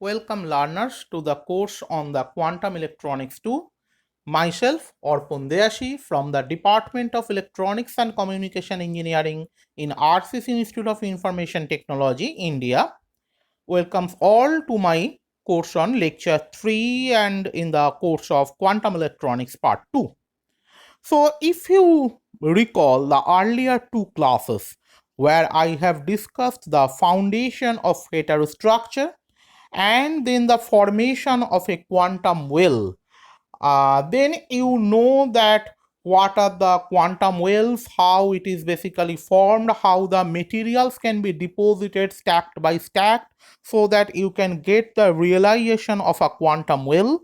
Welcome learners to the course on the Quantum Electronics 2. Myself, Orpon Deashi from the Department of Electronics and Communication Engineering in RCC Institute of Information Technology, India, welcomes all to my course on lecture 3 and in the course of Quantum Electronics Part 2. So, if you recall the earlier two classes where I have discussed the foundation of heterostructure and then the formation of a quantum well, then you know that what are the quantum wells, how it is basically formed, how the materials can be deposited stacked by stacked so that you can get the realization of a quantum well.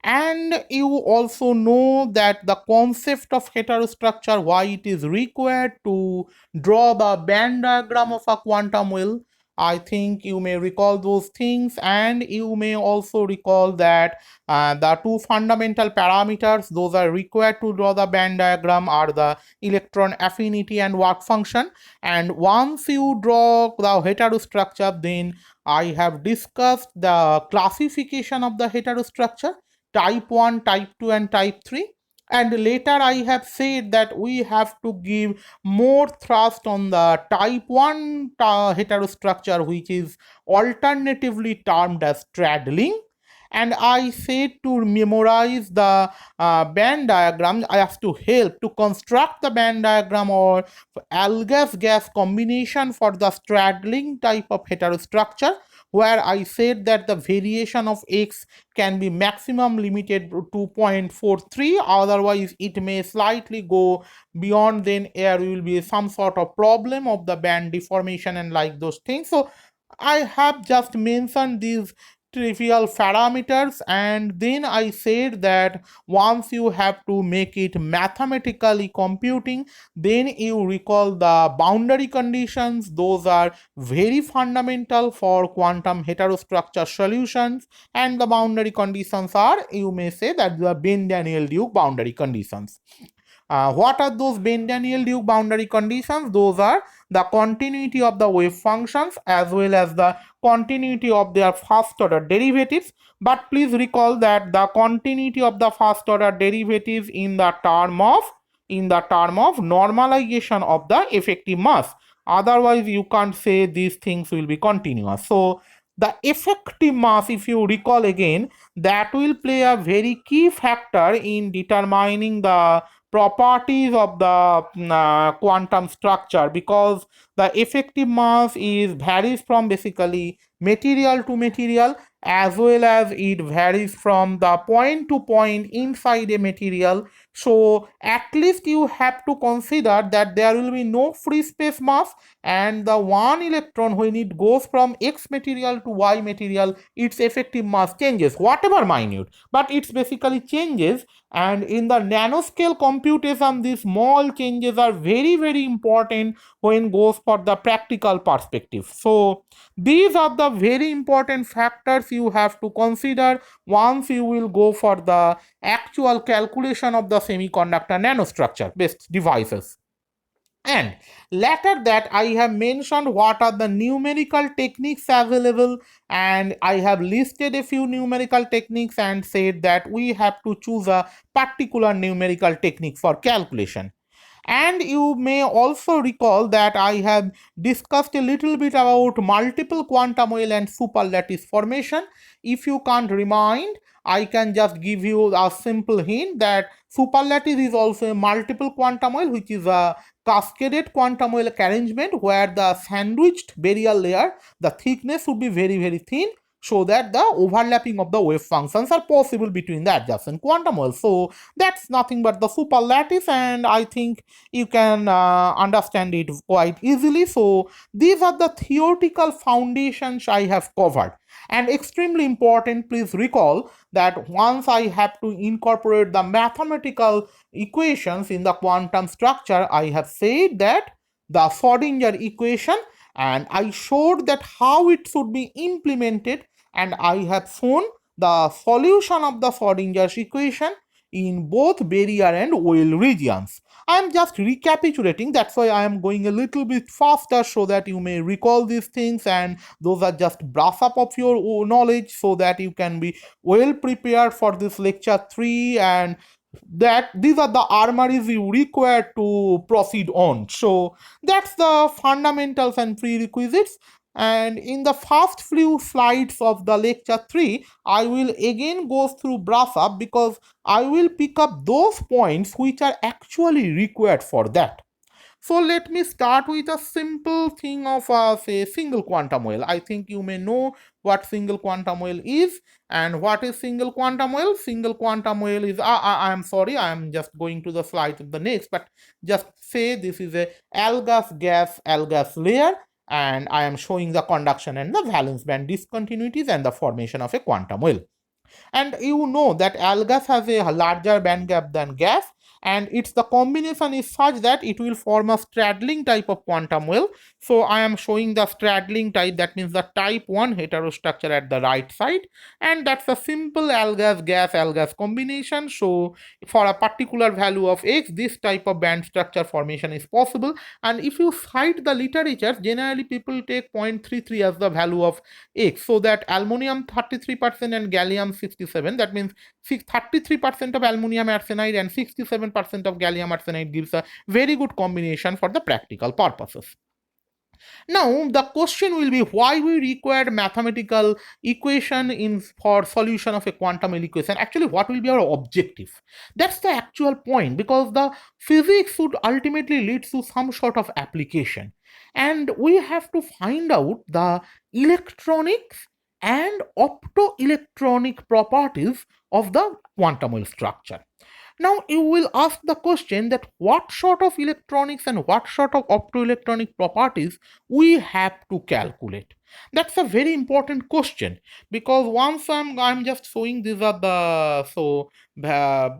And you also know that the concept of heterostructure, why it is required to draw the Venn diagram of a quantum well. I think you may recall those things, and you may also recall that the two fundamental parameters those are required to draw the Venn diagram are the electron affinity and work function. And once you draw the heterostructure, then I have discussed the classification of the heterostructure, type 1, type 2 and type 3. And later I have said that we have to give more thrust on the type 1 heterostructure, which is alternatively termed as straddling. And I said to memorize the Venn diagram as to help to construct the Venn diagram or Algas gas combination for the straddling type of heterostructure, where I said that the variation of x can be maximum limited to 2.43, otherwise it may slightly go beyond, then there will be some sort of problem of the band deformation and like those things. So I have just mentioned these trivial parameters, and then I said that once you have to make it mathematically computing, then you recall the boundary conditions. Those are very fundamental for quantum heterostructure solutions, and the boundary conditions are, you may say, that the Bain-Daniel-Duke boundary conditions. What are those Bain-Daniel-Duke boundary conditions? Those are the continuity of the wave functions as well as the continuity of their first order derivatives. But please recall that the continuity of the first order derivatives in the term of normalization of the effective mass. Otherwise, you can't say these things will be continuous. So the effective mass, if you recall again, that will play a very key factor in determining the properties of the quantum structure, because the effective mass is varies from basically material to material, as well as it varies from the point to point inside a material. So at least you have to consider that there will be no free space mass, and the one electron, when it goes from x material to y material, its effective mass changes, whatever minute, but it's basically changes. And in the nanoscale computation, these small changes are very very important when goes for the practical perspective. So these are the very important factors you have to consider once you will go for the actual calculation of the semiconductor nanostructure based devices. And later that, I have mentioned what are the numerical techniques available, and I have listed a few numerical techniques and said that we have to choose a particular numerical technique for calculation. And you may also recall that I have discussed a little bit about multiple quantum well and superlattice formation. If you can't remind, I can just give you a simple hint that superlattice is also a multiple quantum well, which is a cascaded quantum well arrangement where the sandwiched barrier layer, the thickness would be very very thin, so that the overlapping of the wave functions are possible between the adjacent quantum wells. So that's nothing but the superlattice, and I think you can understand it quite easily. So these are the theoretical foundations I have covered. And extremely important, please recall that once I have to incorporate the mathematical equations in the quantum structure, I have said that the Schrodinger equation, and I showed that how it should be implemented, and I have shown the solution of the Schrodinger equation in both barrier and well regions. I'm just recapitulating. That's why I am going a little bit faster so that you may recall these things, and those are just brush up of your knowledge so that you can be well prepared for this lecture 3, and that these are the armories you require to proceed on. So that's the fundamentals and prerequisites. And in the first few slides of the lecture 3, I will again go through brush up because I will pick up those points which are actually required for that. So let me start with a simple thing of say single quantum well. I think you may know what single quantum well is. And what is single quantum well? Single quantum well is, I am sorry, I am just going to the slide of the next, but just say this is a L-gas layer, and I am showing the conduction and the valence band discontinuities and the formation of a quantum well. And you know that gas has a larger band gap than gas, and it's the combination is such that it will form a straddling type of quantum well. So I am showing the straddling type, that means the type 1 heterostructure at the right side, and that's a simple gas combination. So for a particular value of x, this type of band structure formation is possible. And if you cite the literature, generally people take 0.33 as the value of x, so that aluminum 33% and gallium 67, that means 33% of aluminum arsenide and 67% of gallium arsenide gives a very good combination for the practical purposes. Now the question will be why we require mathematical equation for solution of a quantum equation. Actually, what will be our objective? That's the actual point, because the physics should ultimately lead to some sort of application, and we have to find out the electronics and optoelectronic properties of the quantum well structure. Now you will ask the question that what sort of electronics and what sort of optoelectronic properties we have to calculate. That's a very important question, because once I'm just showing these are the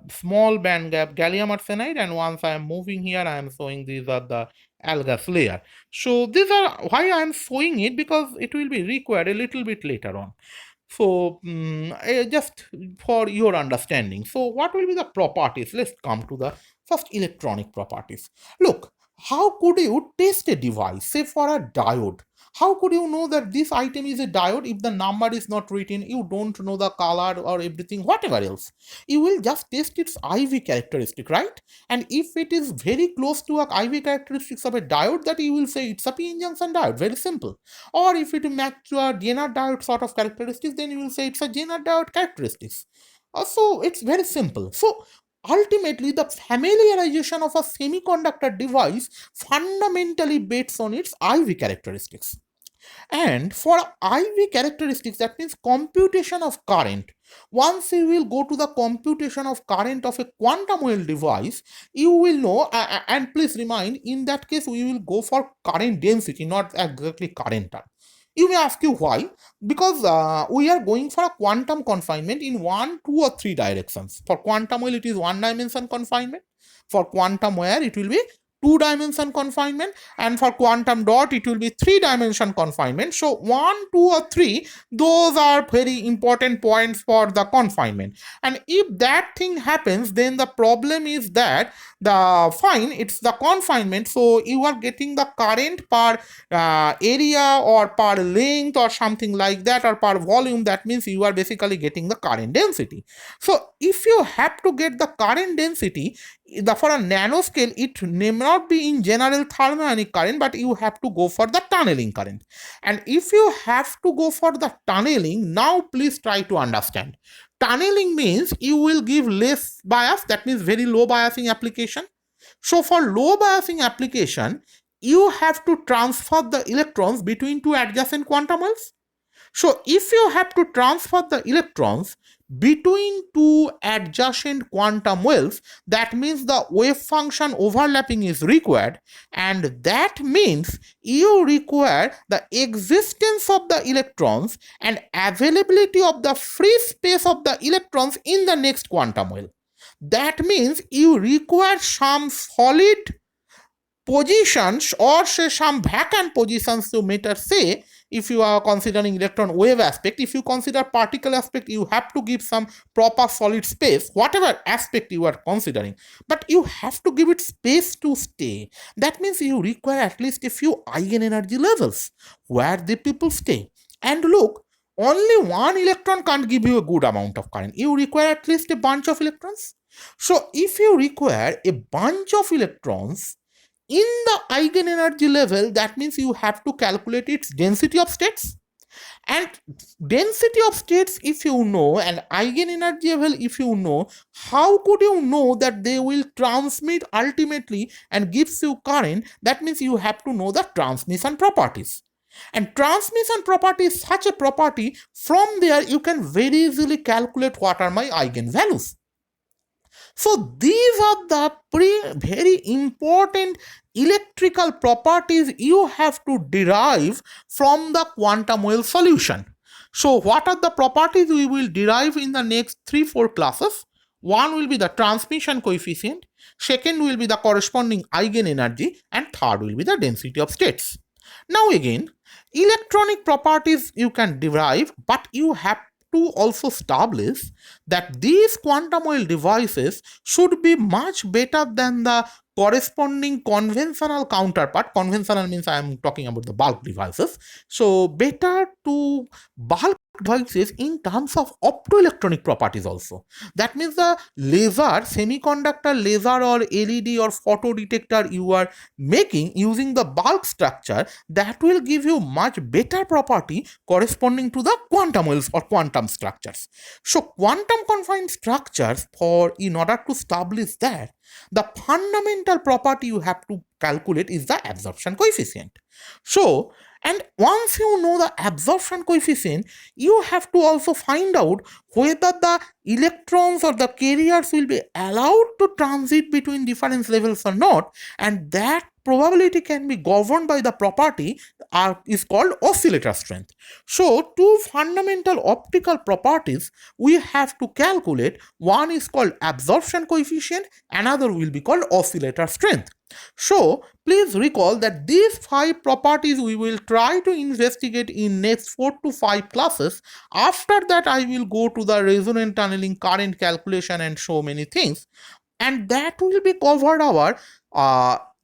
small band gap gallium arsenide, and once I am moving here I am showing these are the gas layer. So these are why I am showing it, because it will be required a little bit later on. So just for your understanding, so what will be the properties? Let's come to the first electronic properties. Look, how could you test a device, say for a diode? How could you know that this item is a diode if the number is not written, you don't know the color or everything, whatever else? You will just test its IV characteristic, right? And if it is very close to a IV characteristics of a diode, that you will say it's a p-n junction diode, very simple. Or if it matches to a Zener diode sort of characteristics, then you will say it's a Zener diode characteristics. So it's very simple. So ultimately, the familiarization of a semiconductor device fundamentally based on its IV characteristics. And for IV characteristics, that means computation of current. Once you will go to the computation of current of a quantum well device, you will know, and please remind, in that case, we will go for current density, not exactly current term. You may ask you why? Because we are going for a quantum confinement in 1, 2, or 3 directions. For quantum well, it is 1 dimension confinement. For quantum wire, it will be 2-dimension confinement, and for quantum dot it will be 3-dimension confinement. So 1, 2, or 3, those are very important points for the confinement. And if that thing happens, then the problem is that it's the confinement, so you are getting the current per area or per length or something like that, or per volume. That means you are basically getting the current density. So if you have to get the current density, for a nanoscale, it may not be in general thermionic current, but you have to go for the tunneling current. And if you have to go for the tunneling, now please try to understand. Tunneling means you will give less bias, that means very low biasing application. So for low biasing application, you have to transfer the electrons between two adjacent quantum wells. So if you have to transfer the electrons between two adjacent quantum wells, that means the wave function overlapping is required, and that means you require the existence of the electrons and availability of the free space of the electrons in the next quantum well. That means you require some solid positions, or say some vacant positions to matter say if you are considering electron wave aspect. If you consider particle aspect, you have to give some proper solid space, whatever aspect you are considering, but you have to give it space to stay. That means you require at least a few eigenenergy levels where the people stay. And look, only one electron can't give you a good amount of current. You require at least a bunch of electrons. So if you require a bunch of electrons in the eigenenergy level, that means you have to calculate its density of states. And density of states, if you know, and eigenenergy level, if you know, how could you know that they will transmit ultimately and gives you current? That means you have to know the transmission properties. And transmission property is such a property, from there you can very easily calculate what are my eigenvalues. So these are the very important electrical properties you have to derive from the quantum wave solution. So what are the properties we will derive in the next 3-4 classes? One will be the transmission coefficient, second will be the corresponding eigenenergy, and third will be the density of states. Now again, electronic properties you can derive, but you have to also establish that these quantum wave devices should be much better than the corresponding conventional counterpart. Conventional means I am talking about the bulk devices. So better to bulk devices in terms of optoelectronic properties also. That means the laser, semiconductor laser or LED or photo detector you are making using the bulk structure, that will give you much better property corresponding to the quantum waves or quantum structures. So quantum confined structures, for in order to establish that, the fundamental property you have to calculate is the absorption coefficient. So, and once you know the absorption coefficient, you have to also find out whether the electrons or the carriers will be allowed to transit between different levels or not, and that probability can be governed by the property is called oscillator strength. So two fundamental optical properties we have to calculate. One is called absorption coefficient, another will be called oscillator strength. So please recall that these 5 properties we will try to investigate in next 4 to 5 classes. After that I will go to the resonant tunneling, current calculation, and so many things, and that will be covered our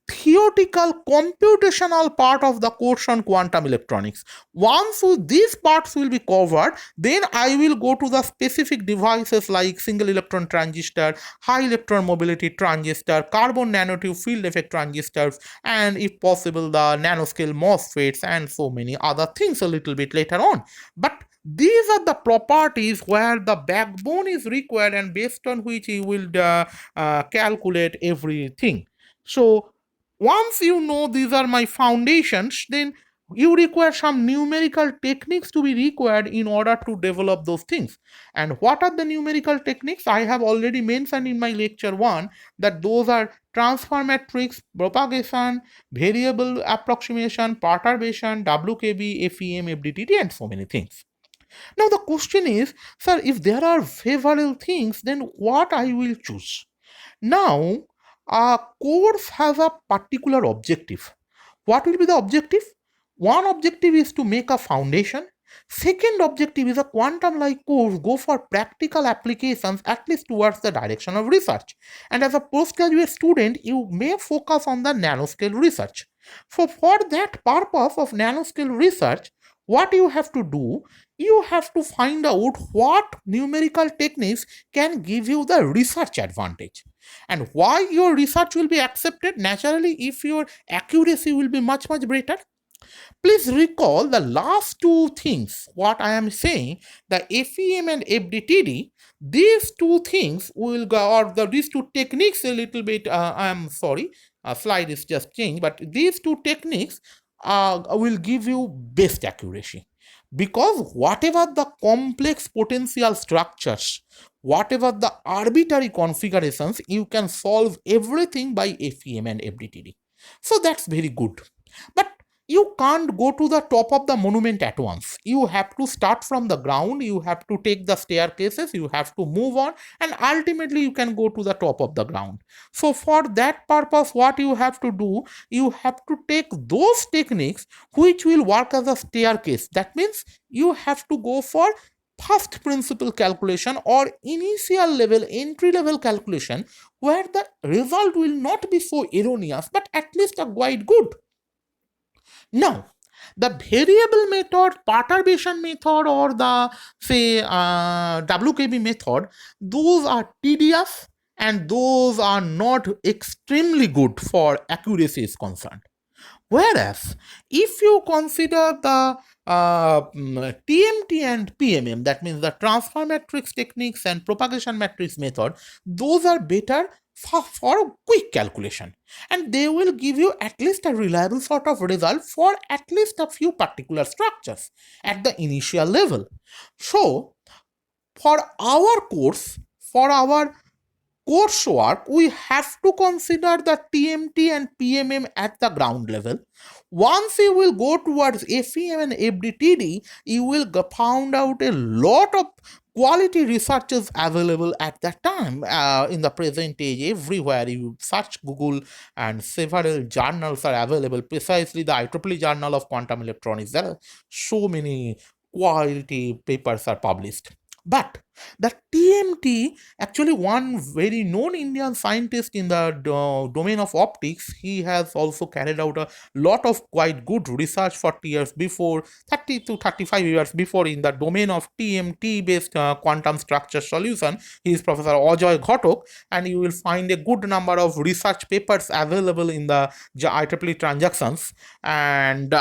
theoretical computational part of the course on quantum electronics. Once these parts will be covered, then I will go to the specific devices like single electron transistor, high electron mobility transistor, carbon nanotube field effect transistors, and if possible the nanoscale MOSFETs, and so many other things a little bit later on. But these are the properties where the backbone is required and based on which you will calculate everything. So once you know these are my foundations, then you require some numerical techniques to be required in order to develop those things. And what are the numerical techniques? I have already mentioned in my lecture 1 that those are transfer matrix, propagation, variable approximation, perturbation, WKB, FEM, FDTD, and so many things. Now the question is, sir, if there are several things, then what I will choose? Now, a course has a particular objective. What will be the objective? One objective is to make a foundation. Second objective is a quantum-like course go for practical applications, at least towards the direction of research. And as a postgraduate student, you may focus on the nanoscale research. So for that purpose of nanoscale research, what you have to do, you have to find out what numerical techniques can give you the research advantage. And why your research will be accepted? Naturally, if your accuracy will be much better. Please recall the last two things what I am saying, the FEM and FDTD. These two things will go, or these two techniques a little bit, I am sorry, slide is just changed, but these two techniques will give you best accuracy. Because whatever the complex potential structures, whatever the arbitrary configurations, you can solve everything by FEM and FDTD. So that's very good. But you can't go to the top of the monument at once. You have to start from the ground, you have to take the staircases, you have to move on, and ultimately you can go to the top of the ground. So, for that purpose, what you have to do, you have to take those techniques which will work as a staircase. That means you have to go for first principle calculation or initial level, entry level calculation, where the result will not be so erroneous but at least a quite good. Now, the variable method, perturbation method, or the say WKB method, those are tedious and those are not extremely good for accuracy is concerned. Whereas, if you consider the TMT and PMM, that means the transfer matrix techniques and propagation matrix method, those are better for quick calculation, and they will give you at least a reliable sort of result for at least a few particular structures at the initial level. So, for our course, for our coursework, we have to consider the TMT and PMM at the ground level. Once you will go towards FEM and FDTD, you will find out a lot of quality researches available at that time. In the present age, everywhere you search Google, and several journals are available, precisely the IEEE Journal of Quantum Electronics. There are so many quality papers are published. But the TMT, actually, one very known Indian scientist in the domain of optics, he has also carried out a lot of quite good research 40 years before, 30 to 35 years before, in the domain of TMT based quantum structure solution. He is Professor Ajoy Ghatak, and you will find a good number of research papers available in the IEEE transactions. And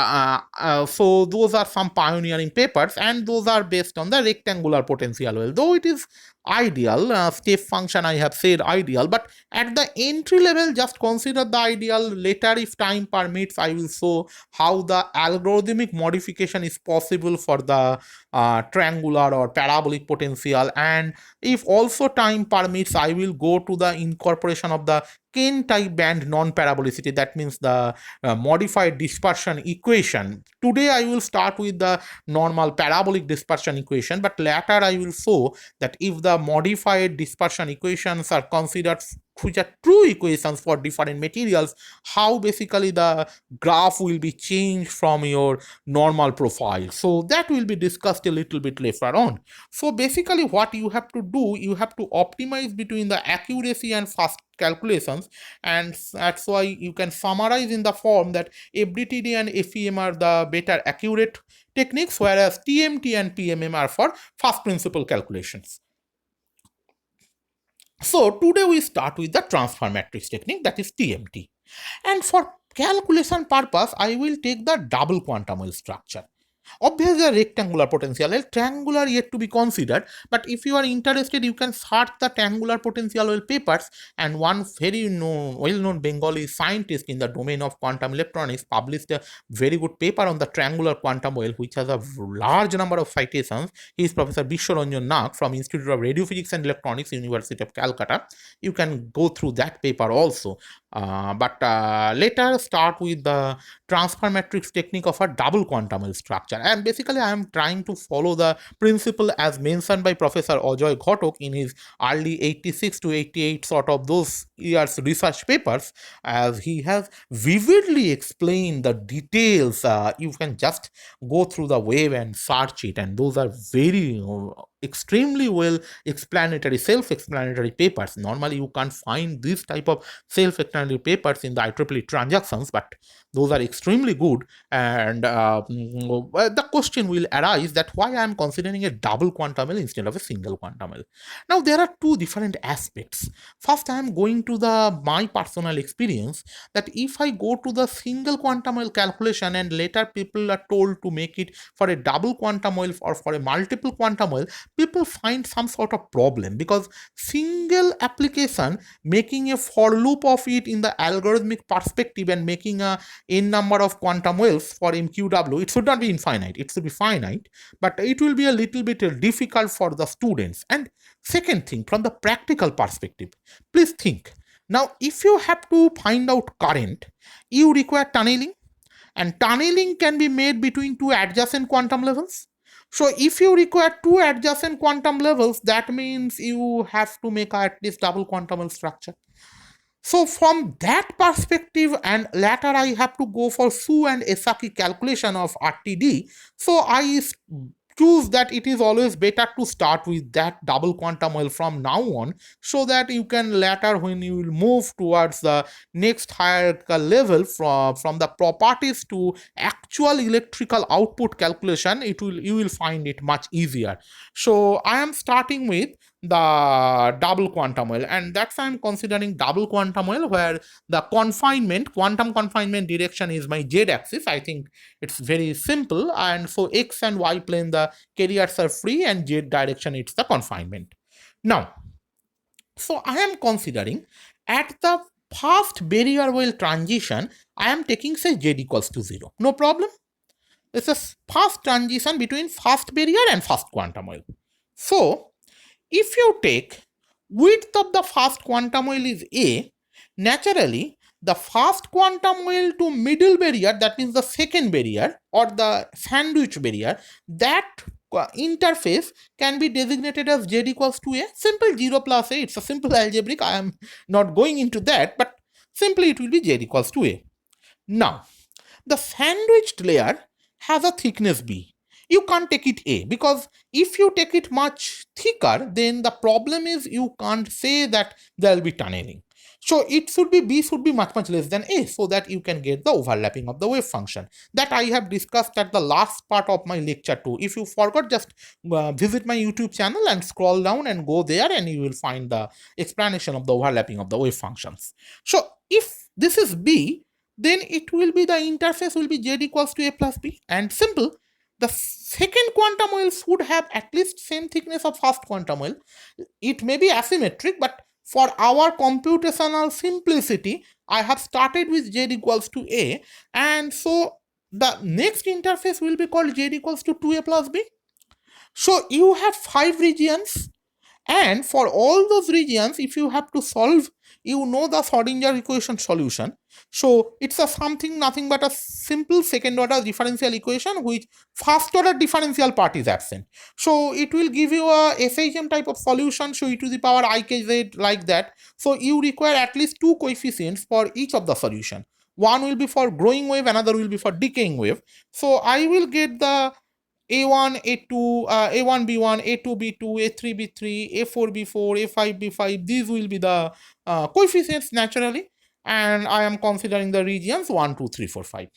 so those are some pioneering papers, and those are based on the rectangular potential well. Though it is ideal, step function I have said ideal, but at the entry level, just consider the ideal. Later, if time permits, I will show how the algorithmic modification is possible for the triangular or parabolic potential, and if also time permits, I will go to the incorporation of the Ken type band non-parabolicity, that means the modified dispersion equation. Today I will start with the normal parabolic dispersion equation, but later I will show that if the modified dispersion equations are considered, which are true equations for different materials, how basically the graph will be changed from your normal profile. So that will be discussed a little bit later on. So basically what you have to do, you have to optimize between the accuracy and fast calculations, and that's why you can summarize in the form that FDTD and FEM are the better accurate techniques, whereas TMT and PMM are for first principle calculations. So today we start with the transfer matrix technique, that is TMT. And for calculation purpose, I will take the double quantum well structure. Obviously, a rectangular potential, well, triangular yet to be considered, but if you are interested, you can search the triangular potential well papers, and one very well-known Bengali scientist in the domain of quantum electronics published a very good paper on the triangular quantum well, which has a large number of citations. He is Professor Vishwaranjan Nag from Institute of Radiophysics and Electronics, University of Calcutta. You can go through that paper also. But later start with the transfer matrix technique of a double quantum well structure. And basically, I am trying to follow the principle as mentioned by Professor Ajoy Ghatak in his early 86 to 88 sort of those years research papers, as he has vividly explained the details. You can just go through the web and search it, and those are very extremely well explanatory, self-explanatory papers. Normally, you can't find this type of self-explanatory papers in the IEEE transactions, but those are extremely good. And the question will arise that why I am considering a double quantum well instead of a single quantum well. Now, there are two different aspects. First, I am going to the my personal experience, that if I go to the single quantum well calculation and later people are told to make it for a double quantum well or for a multiple quantum well, people find some sort of problem, because single application, making a for loop of it in the algorithmic perspective and making a n number of quantum wells for MQW, it should not be infinite, it should be finite, but it will be a little bit difficult for the students. And second thing, from the practical perspective, please think, now if you have to find out current, you require tunneling, and tunneling can be made between two adjacent quantum levels. So if you require two adjacent quantum levels, that means you have to make at least double quantum structure. So from that perspective, and later I have to go for Su and Esaki calculation of RTD. So I choose that it is always better to start with that double quantum well from now on, so that you can later, when you will move towards the next hierarchical level from the properties to actual electrical output calculation, you will find it much easier. So I am starting with the double quantum well, and that's why I'm considering double quantum well, where the quantum confinement direction is my z axis. I think it's very simple, and so x and y plane the carriers are free, and z direction it's the confinement. Now, so I am considering at the first barrier well transition, I am taking say z equals to 0. No problem. It's a fast transition between first barrier and first quantum well. So if you take width of the first quantum well is A, naturally the first quantum well to middle barrier, that means the second barrier or the sandwich barrier, that interface can be designated as z equals to A. Simple 0 plus A. It's a simple algebraic. I am not going into that, but simply it will be z equals to A. Now, the sandwiched layer has a thickness B. You can't take it A, because if you take it much thicker, then the problem is you can't say that there will be tunneling. So it should be B should be much less than A, so that you can get the overlapping of the wave function. That I have discussed at the last part of my lecture too. If you forgot, just visit my YouTube channel and scroll down and go there, and you will find the explanation of the overlapping of the wave functions. So if this is B, then it will be the interface will be z equals to A plus B, and simple. The second quantum well should have at least same thickness of first quantum well. It may be asymmetric, but for our computational simplicity, I have started with z equals to A, and so the next interface will be called z equals to 2A plus B. So you have 5 regions, and for all those regions, if you have to solve, you know the Schrodinger equation solution. So it's a nothing but a simple second order differential equation, which first order differential part is absent. So it will give you a SHM type of solution, so e to the power ikz like that. So you require at least 2 coefficients for each of the solution. One will be for growing wave, another will be for decaying wave. So I will get the a1, A2, A1, B1, A2, B2, A3, B3, A4, B4, A5, B5. These will be the coefficients naturally, and I am considering the regions 1, 2, 3, 4, 5.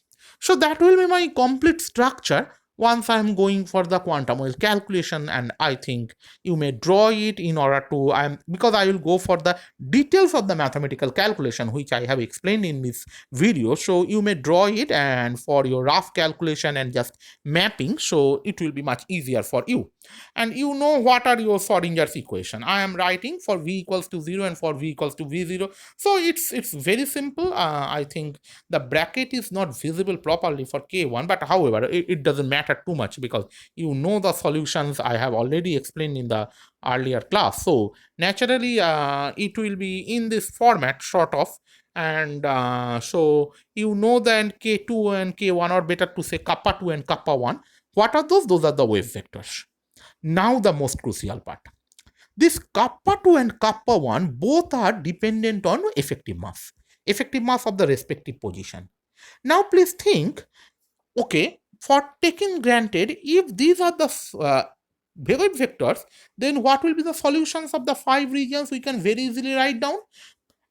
So that will be my complete structure once I am going for the quantum well calculation, and I think you may draw it in order to, because I will go for the details of the mathematical calculation, which I have explained in this video. So you may draw it, and for your rough calculation and just mapping, so it will be much easier for you. And you know what are your Schrodinger's equation. I am writing for v equals to 0 and for v equals to v0. So it's very simple. I think the bracket is not visible properly for k1, but however it doesn't matter too much, because you know the solutions I have already explained in the earlier class. So naturally it will be in this format sort of, and so you know that k2 and k1, or better to say kappa 2 and kappa 1. What are those? Those are the wave vectors. Now the most crucial part. This kappa 2 and kappa 1 both are dependent on effective mass of the respective position. Now please think, okay, for taking granted, if these are the wave vectors, then what will be the solutions of the 5 regions we can very easily write down?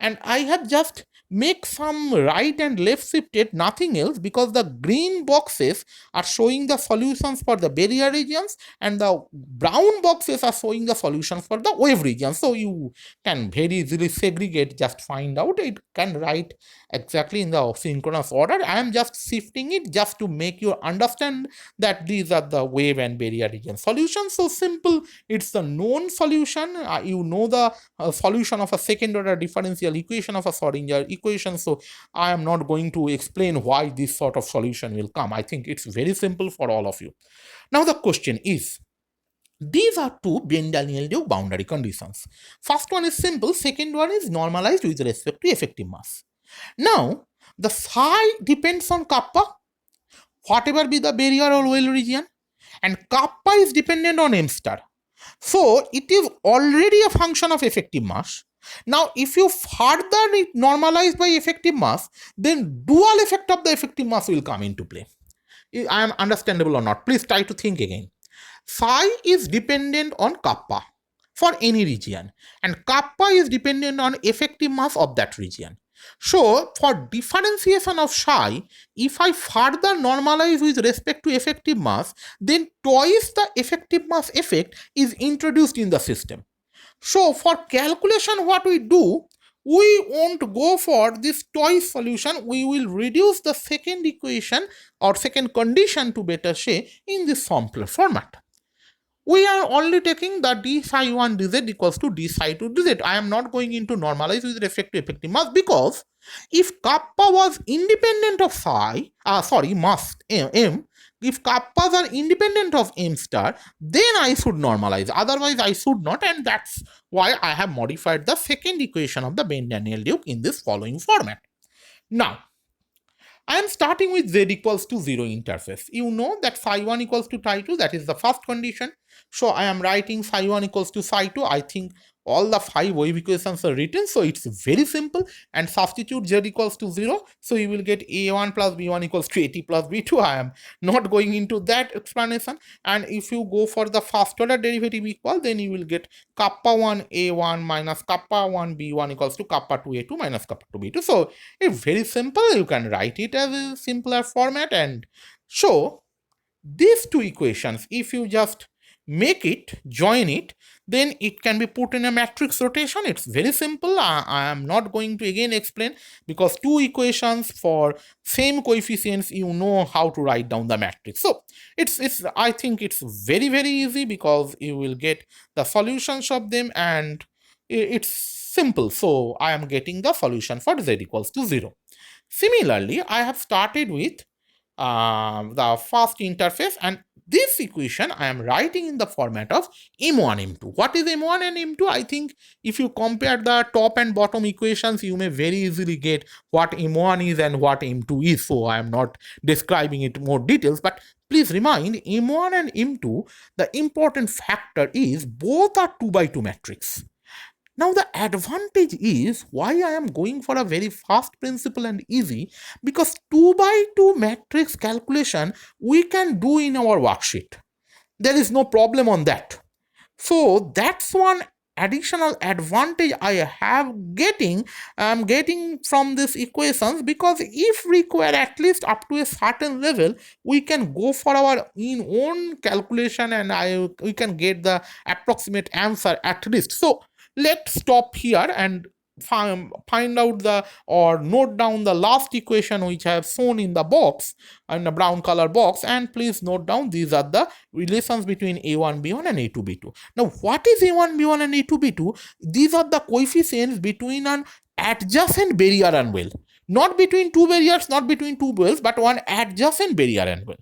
And I have just make some right and left shifted, nothing else, because the green boxes are showing the solutions for the barrier regions, and the brown boxes are showing the solutions for the wave regions. So you can very easily segregate, just find out, it can write exactly in the synchronous order. I am just shifting it just to make you understand that these are the wave and barrier region solutions. So simple, it's the known solution. You know the solution of a second order differential equation of a Schrodinger equation. So I am not going to explain why this sort of solution will come. I think it's very simple for all of you. Now the question is, these are two Bendel-Neldau boundary conditions. First one is simple, second one is normalized with respect to effective mass. Now the psi depends on kappa. whatever be the barrier or well region, and kappa is dependent on m star. So it is already a function of effective mass. Now, if you further normalize by effective mass, then dual effect of the effective mass will come into play. I am understandable or not? Please try to think again. Psi is dependent on kappa for any region, and kappa is dependent on effective mass of that region. So, for differentiation of psi, if I further normalize with respect to effective mass, then twice the effective mass effect is introduced in the system. So, for calculation, what we do, we won't go for this twice solution. We will reduce the second equation or second condition to better say in this simpler format. We are only taking the d psi 1 dz equals to d psi 2 dz. I am not going into normalize with respect to effective mass, because if kappa was independent of psi, mass m, if kappas are independent of m star, then I should normalize. Otherwise, I should not, and that's why I have modified the second equation of the Bain-Daniel-Duke in this following format. Now, I am starting with z equals to 0 interface. You know that psi 1 equals to psi 2, that is the first condition. So I am writing psi 1 equals to psi 2. I think all the 5 wave equations are written, so it's very simple. And substitute z equals to 0. So you will get a1 plus b1 equals to at plus b2. I am not going into that explanation. And if you go for the first order derivative equal, then you will get kappa 1 a1 minus kappa 1 b1 equals to kappa 2 a2 minus kappa 2 b2. So it's very simple. You can write it as a simpler format. And so these two equations, if you just make it, join it, then it can be put in a matrix rotation. It's very simple. I am not going to again explain, because two equations for same coefficients, you know how to write down the matrix. So it's I think it's very, very easy, because you will get the solutions of them, and it's simple. So I am getting the solution for z equals to 0. Similarly, I have started with the first interface, and this equation I am writing in the format of m1 m2. What is m1 and m2? I think if you compare the top and bottom equations, you may very easily get what m1 is and what m2 is. So I am not describing it more details, but please remind, m1 and m2, the important factor is both are 2 by 2 matrix. Now the advantage is why I am going for a very fast principle and easy, because 2 by 2 matrix calculation we can do in our worksheet. There is no problem on that. So that's one additional advantage I am getting from these equations, because if required at least up to a certain level, we can go for our own calculation, and we can get the approximate answer at least. So let's stop here and find out or note down the last equation which I have shown in the box, in the brown color box, and please note down these are the relations between a1 b1 and a2 b2. Now what is a1 b1 and a2 b2? These are the coefficients between an adjacent barrier and well, not between two barriers, not between two wells, but one adjacent barrier and well.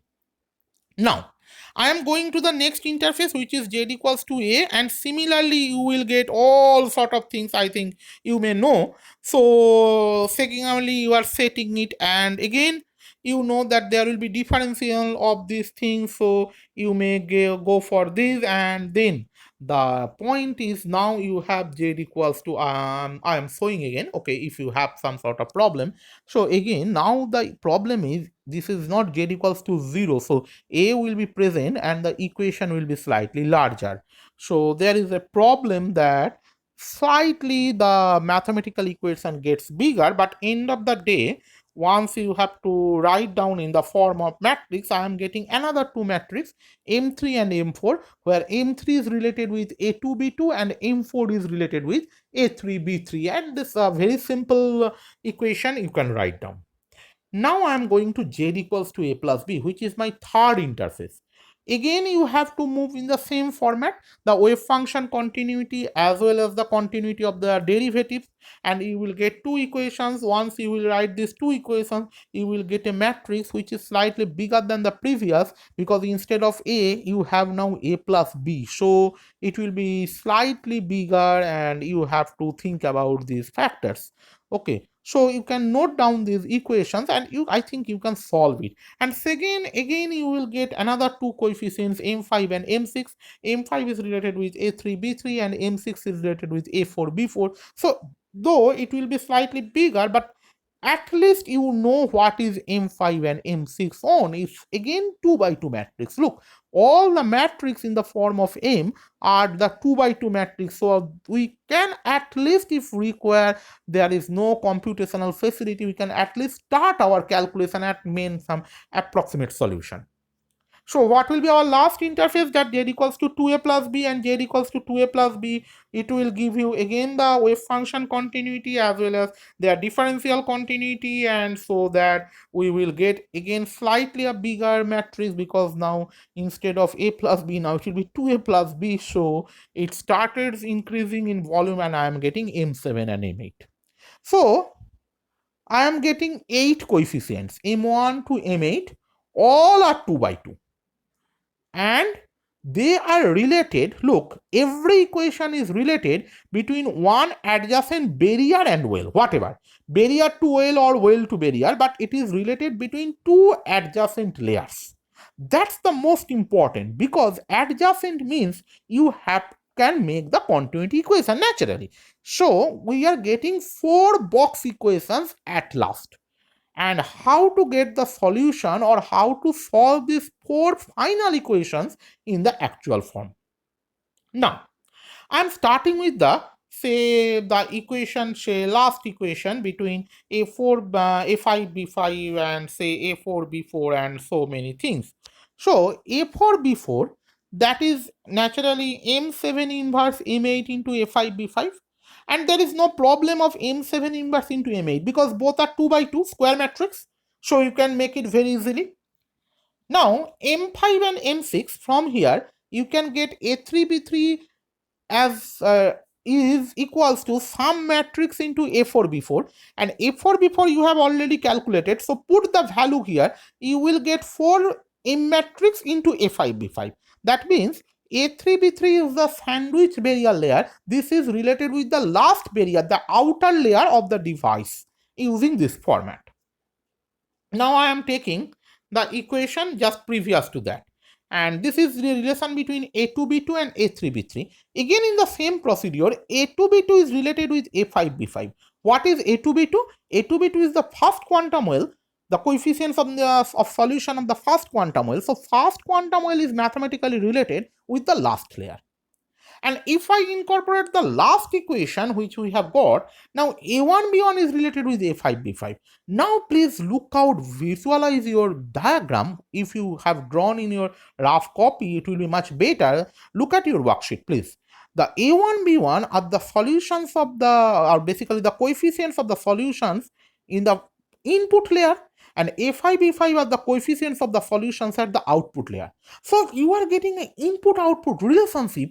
Now I am going to the next interface, which is z equals to a, and similarly you will get all sort of things I think you may know. So secondly, you are setting it, and again you know that there will be differential of these things, so you may go for this, and then the point is now you have z equals to I am showing again, okay, if you have some sort of problem. So again, now the problem is this is not z equals to 0, so a will be present and the equation will be slightly larger. So there is a problem that slightly the mathematical equation gets bigger, but end of the day, once you have to write down in the form of matrix, I am getting another two matrix, M3 and M4, where M3 is related with A2 B2 and M4 is related with A3 B3, and this very simple equation you can write down. Now I am going to z equals to a plus b, which is my third interface. Again, you have to move in the same format, the wave function continuity as well as the continuity of the derivatives, and you will get two equations. Once you will write these two equations, you will get a matrix which is slightly bigger than the previous, because instead of a, you have now a plus b. So it will be slightly bigger, and you have to think about these factors. Okay, So you can note down these equations and I think you can solve it. And second, again you will get another two coefficients m5 and m6. m5 is related with a3 b3 and m6 is related with a4 b4. So though it will be slightly bigger, but at least you know what is m5 and m6 on. It's again 2 by 2 matrix. Look, all the matrix in the form of m are the 2 by 2 matrix. So we can at least, if require, there is no computational facility, we can at least start our calculation and main some approximate solution. So what will be our last interface? That z equals to 2a plus b and z equals to 2a plus b. It will give you again the wave function continuity as well as their differential continuity, and so that we will get again slightly a bigger matrix, because now instead of a plus b, now it will be 2a plus b. So it started increasing in volume and I am getting m7 and m8. So I am getting 8 coefficients, m1 to m8, all are 2 by 2. And they are related. Look, every equation is related between one adjacent barrier and well, whatever, barrier to well or well to barrier, but it is related between two adjacent layers. That's the most important, because adjacent means you can make the continuity equation naturally. So we are getting 4 box equations at last. And how to get the solution or how to solve these 4 final equations in the actual form. Now, I'm starting with the last equation between a5 b5 and say a4 b4 and so many things. So a4 b4, that is naturally m7 inverse m8 into a5 b5, and there is no problem of m7 inverse into m8 because both are 2 by 2 square matrix, so you can make it very easily. Now m5 and m6, from here you can get a3 b3 as is equals to some matrix into a4 b4, and a4 b4 you have already calculated, so put the value here, you will get 4 m matrix into a5 b5. That means a3 b3 is the sandwich barrier layer. This is related with the last barrier, the outer layer of the device, using this format. Now I am taking the equation just previous to that, and this is the relation between a2b2 and a3b3. Again in the same procedure, a2b2 is related with a5b5. What is a2b2? a2b2 is the first quantum well, the coefficients of solution of the first quantum well. So first quantum well is mathematically related with the last layer. And if I incorporate the last equation which we have got, now a1 b1 is related with a5 b5. Now please look out, visualize your diagram. If you have drawn in your rough copy, it will be much better. Look at your worksheet, please. The a1 b1 are the solutions of are basically the coefficients of the solutions in the input layer, and a5 b5 are the coefficients of the solutions at the output layer. So you are getting an input output relationship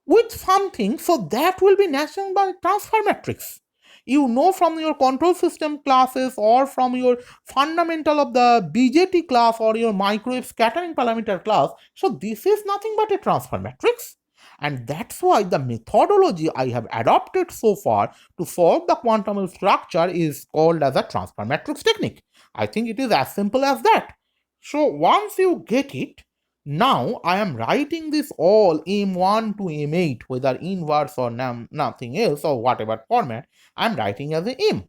with something, so that will be Nash-Young transfer matrix. You know from your control system classes or from your fundamental of the BJT class or your microwave scattering parameter class. So this is nothing but a transfer matrix. And that's why the methodology I have adopted so far to solve the quantum structure is called as a transfer matrix technique. I think it is as simple as that. So once you get it, now I am writing this all m1 to m8, whether inverse or nothing else or whatever format, I am writing as a m.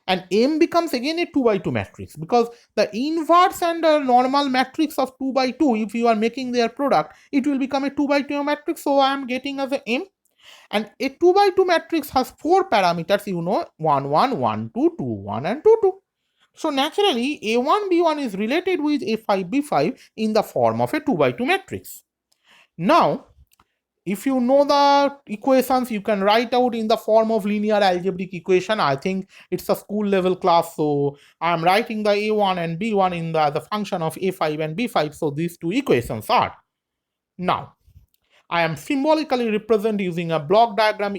And m becomes again a 2 by 2 matrix, because the inverse and normal matrix of 2 by 2, if you are making their product, it will become a 2 by 2 matrix. So I am getting as a m. And a 2 by 2 matrix has 4 parameters, 1 1 1 2 2 1 and 2 2. So naturally, a1 b1 is related with a5 b5 in the form of a 2 by 2 matrix. Now, if you know the equations, you can write out in the form of linear algebraic equation. I think it's a school level class, so I'm writing the a1 and b1 in the function of a5 and b5. So these two equations are. Now, I am symbolically represent using a block diagram,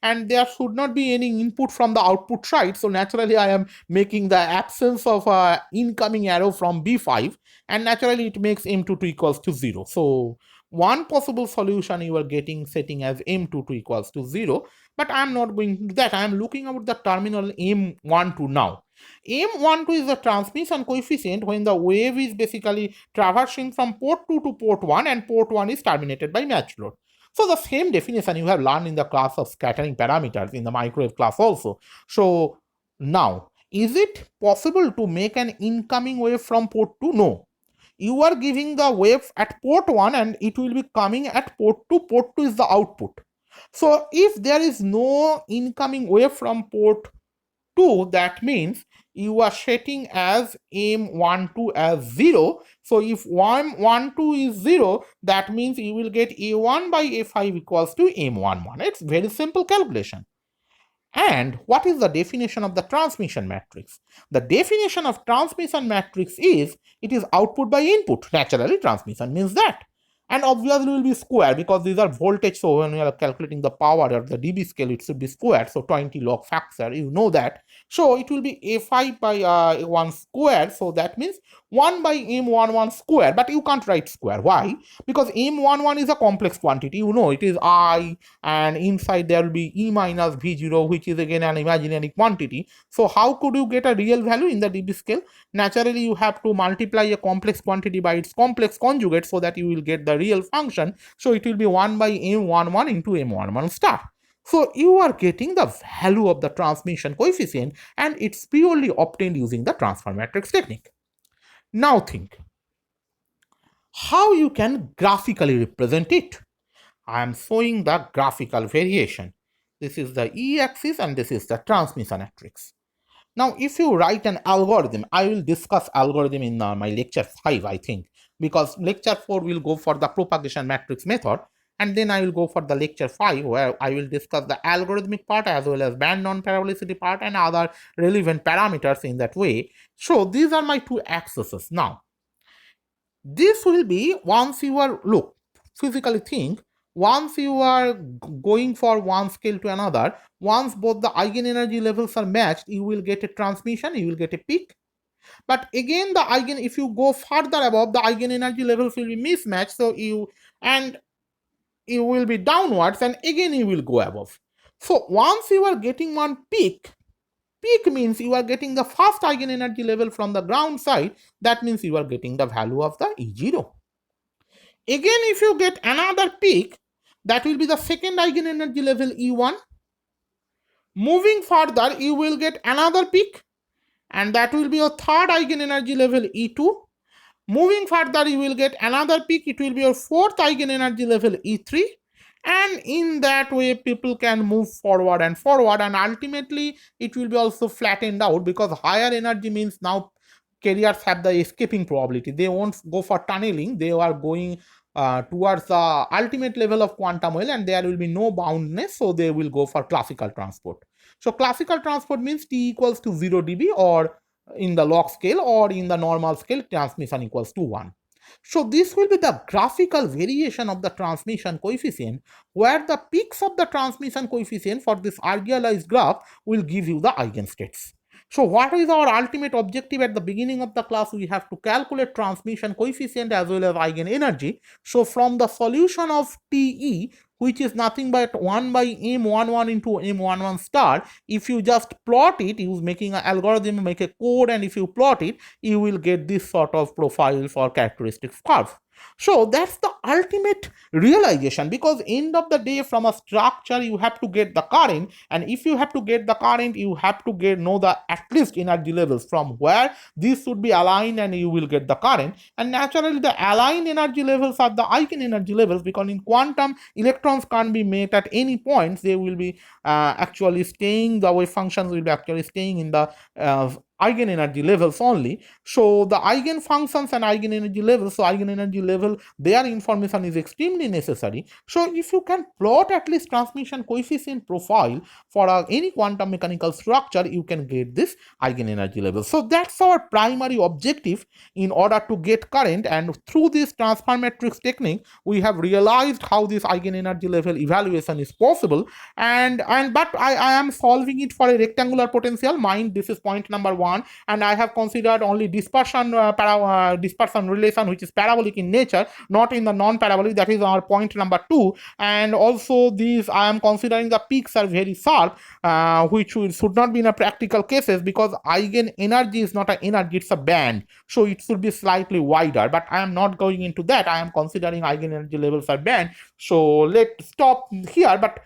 and there should not be any input from the output side. So naturally, I am making the absence of a incoming arrow from B5, and naturally it makes M22 equals to 0. So one possible solution you are getting setting as M22 equals to 0. But I am not going to do that. I am looking about the terminal M12 now. M12 is the transmission coefficient when the wave is basically traversing from port 2 to port 1 and port 1 is terminated by match load. So the same definition you have learned in the class of scattering parameters in the microwave class also. So now, is it possible to make an incoming wave from port 2? No. You are giving the wave at port 1 and it will be coming at port 2. Port 2 is the output. So if there is no incoming wave from port 2, that means you are setting as M12 as 0. So if M12 is 0, that means you will get A1 by A5 equals to M11. It's very simple calculation. And what is the definition of the transmission matrix? The definition of transmission matrix is it is output by input. Naturally, transmission means that. And obviously will be square because these are voltage. So when we are calculating the power or the dB scale, it should be squared. So 20 log factor, you know that. So it will be A5 by 1 square. So that means 1 by M11 square. But you can't write square. Why? Because M11 is a complex quantity. You know it is I, and inside there will be E minus V0, which is again an imaginary quantity. So how could you get a real value in the dB scale? Naturally, you have to multiply a complex quantity by its complex conjugate so that you will get the real function. So it will be 1 by M11 into M11 star. So you are getting the value of the transmission coefficient, and it's purely obtained using the transfer matrix technique. Now think how you can graphically represent it. I am showing the graphical variation. This is the e-axis and this is the transmission matrix. Now, if you write an algorithm, I will discuss algorithm in my lecture 5, I think, because lecture 4 will go for the propagation matrix method, and then I will go for the lecture 5 where I will discuss the algorithmic part as well as band non-parabolicity part and other relevant parameters in that way. So these are my two axes. Now, this will be once you are, look, physically think, once you are going for one scale to another, once both the eigenenergy levels are matched, you will get a transmission, you will get a peak. But again, if you go further above, the eigenenergy levels will be mismatched, so you will be downwards, and again you will go above. So once you are getting one peak means you are getting the first eigenenergy level from the ground side, that means you are getting the value of the E0. Again, if you get another peak, that will be the second eigenenergy level E1. Moving further, you will get another peak, and that will be your third eigenenergy level E2. Moving further, you will get another peak, it will be your fourth eigenenergy level E3. And in that way, people can move forward, and ultimately it will be also flattened out, because higher energy means now carriers have the escaping probability. They won't go for tunneling, they are going towards the ultimate level of quantum well, and there will be no boundness, so they will go for classical transport. So classical transport means T equals to 0 dB, or in the log scale, or in the normal scale, transmission equals to 1. So this will be the graphical variation of the transmission coefficient, where the peaks of the transmission coefficient for this idealized graph will give you the eigenstates. So what is our ultimate objective? At the beginning of the class, we have to calculate transmission coefficient as well as eigenenergy. So from the solution of TE, which is nothing but 1 by M11 into M11 star, if you just plot it, use making an algorithm, make a code, and if you plot it, you will get this sort of profile for characteristics curve. So that's the ultimate realization, because end of the day, from a structure you have to get the current, and if you have to get the current, you have to know the at least energy levels from where this should be aligned, and you will get the current. And naturally the aligned energy levels are the eigenenergy levels, because in quantum electrons can't be met at any points. They will be actually staying, the wave functions will be actually staying in the eigenenergy levels only. So the eigenfunctions and eigenenergy levels, so eigenenergy level, their information is extremely necessary. So if you can plot at least transmission coefficient profile for any quantum mechanical structure, you can get this eigenenergy level. So that's our primary objective in order to get current, and through this transfer matrix technique, we have realized how this eigenenergy level evaluation is possible. But I am solving it for a rectangular potential. Mind, this is point number 1. 1, and I have considered only dispersion dispersion relation, which is parabolic in nature, not in the non-parabolic. That is our point number 2. And also these I am considering the peaks are very sharp, which should not be in a practical cases, because eigen energy is not an energy, it's a band, so it should be slightly wider, but I am not going into that. I am considering eigen energy levels are band. So let's stop here. But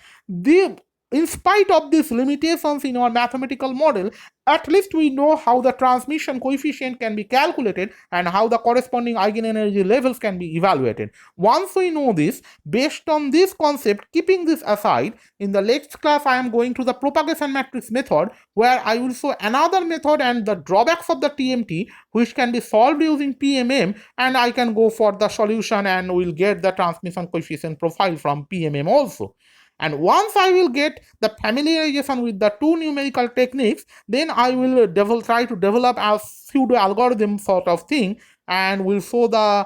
in spite of these limitations in our mathematical model, at least we know how the transmission coefficient can be calculated and how the corresponding eigenenergy levels can be evaluated. Once we know this, based on this concept, keeping this aside, in the next class I am going to the propagation matrix method, where I will show another method and the drawbacks of the TMT, which can be solved using PMM, and I can go for the solution and will get the transmission coefficient profile from PMM also. And once I will get the familiarization with the two numerical techniques, then I will try to develop a pseudo algorithm sort of thing, and will show the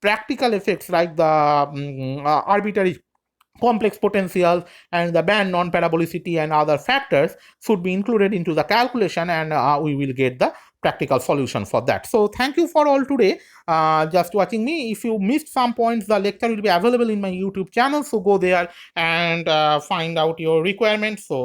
practical effects like the arbitrary complex potentials and the band non-parabolicity and other factors should be included into the calculation, and we will get the practical solution for that. So thank you for all today, just watching me. If you missed some points, the lecture will be available in my YouTube channel, so go there and find out your requirements. So